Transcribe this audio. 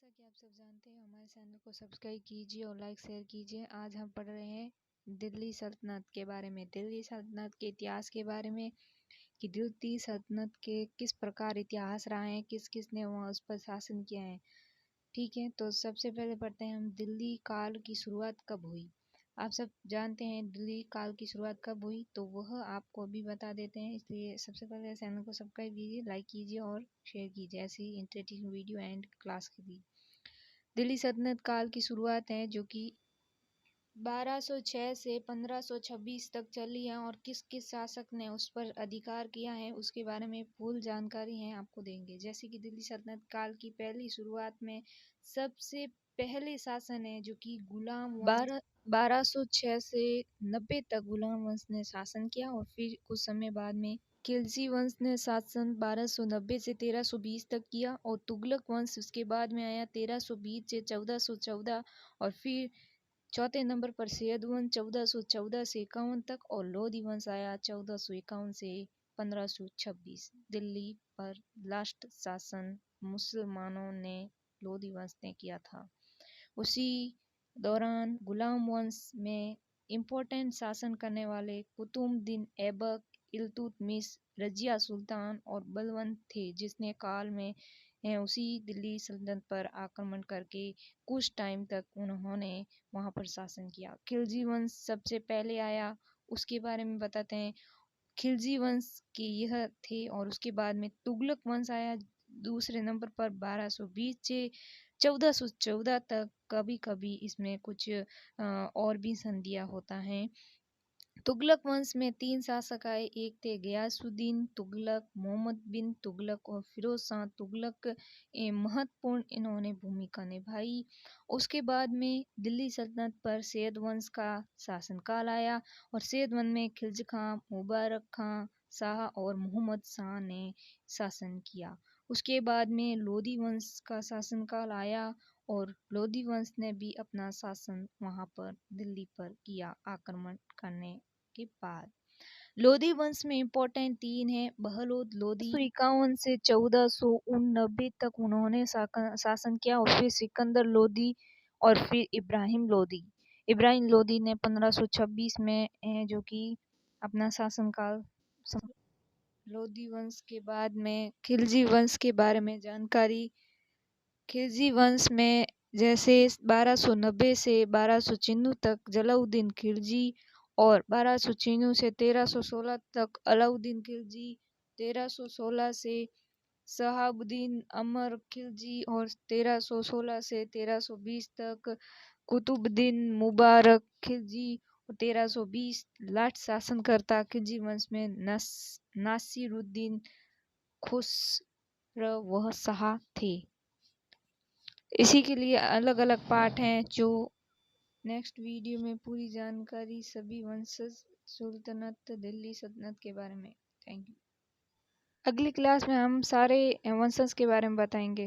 जैसा कि आप सब जानते हैं, हमारे चैनल को सब्सक्राइब कीजिए और लाइक शेयर कीजिए। आज हम पढ़ रहे हैं दिल्ली सल्तनत के बारे में, दिल्ली सल्तनत के इतिहास के बारे में कि दिल्ली सल्तनत के किस प्रकार इतिहास रहा है, किस किस ने वहाँ उस पर शासन किया है। ठीक है, तो सबसे पहले पढ़ते हैं हम दिल्ली काल की शुरुआत कब हुई। आप सब जानते हैं दिल्ली काल की शुरुआत कब हुई, तो वह आपको अभी बता देते हैं। इसलिए सबसे पहले चैनल को सब्सक्राइब कीजिए, लाइक कीजिए और शेयर कीजिए ऐसी इंटरेस्टिंग वीडियो एंड क्लास के लिए। दिल्ली सल्तनत काल की शुरुआत है जो कि 1206 से 1526 तक चली है, और किस किस शासक ने उस पर अधिकार किया है उसके बारे में फुल जानकारी है आपको देंगे। जैसे कि दिल्ली सल्तनत काल की पहली शुरुआत में सबसे पहले शासन है जो कि गुलाम 1206 से 90 तक गुलाम वंश ने शासन किया, और फिर कुछ समय बाद में खिलजी वंश ने शासन 1290 से 1320 तक किया, और तुगलक वंश उसके बाद में आया 1320 से 1414, और फिर चौथे नंबर पर सैयद वंश 1414 से 51 तक, और लोधी वंश आया 1451 से 1526। दिल्ली पर लास्ट शासन मुसलमानों ने लोधी वंश ने किया था। उसी दौरान गुलाम वंश में इम्पोर्टेंट शासन करने वाले कुतुबुद्दीन ऐबक, इल्तुतमिश, रजिया सुल्तान और बलवंत थे, जिसने काल में उसी दिल्ली सल्तनत पर आक्रमण करके कुछ टाइम तक उन्होंने वहां पर शासन किया। खिलजी वंश सबसे पहले आया, उसके बारे में बताते हैं। खिलजी वंश के यह थे, और उसके बाद में तुगलक वंश आया दूसरे नंबर पर 1220 से 1414 तक। कभी कभी इसमें कुछ और भी संधियां होता है। तुगलक वंश में 3 शासक आए, एक थे गयासुद्दीन तुगलक, मोहम्मद बिन तुगलक और फिरोज शाह तुगलक। महत्वपूर्ण इन्होंने भूमिका निभाई। उसके बाद में दिल्ली सल्तनत पर सैयद वंश का शासनकाल आया, और सैयद वंश में खिलजी खां, मुबारक खां शाह और मोहम्मद शाह ने शासन किया। उसके बाद में लोधी वंश का शासनकाल आया, और लोधी वंश ने भी अपना शासन वहां पर दिल्ली पर किया आक्रमण करने के बाद। लोधी वंश में इम्पोर्टेंट 3 है। बहलोद लोधी 51 से 1489 तक उन्होंने शासन किया, और फिर सिकंदर लोधी, और फिर इब्राहिम लोधी। इब्राहिम लोधी ने 1526 में जो कि अपना शासनकाल। लोधी वंश के बाद में खिलजी वंश के बारे में जानकारी। खिलजी वंश में जैसे 1290 से 1296 तक जलाउद्दीन खिलजी, और 1296 से 1316 तक अलाउद्दीन खिलजी, 1316 से शहाबुद्दीन अमर खिलजी, और 1316 से 1320 तक कुतुबुद्दीन मुबारक खिलजी, और 1320 लास्ट शासनकर्ता खिलजी वंश में नासिरुद्दीन खुसरव शाह थे। इसी के लिए अलग अलग पार्ट हैं, जो नेक्स्ट वीडियो में पूरी जानकारी सभी वंशज सुल्तनत दिल्ली सल्तनत के बारे में। Thank you. अगली क्लास में हम सारे वंशज के बारे में बताएंगे।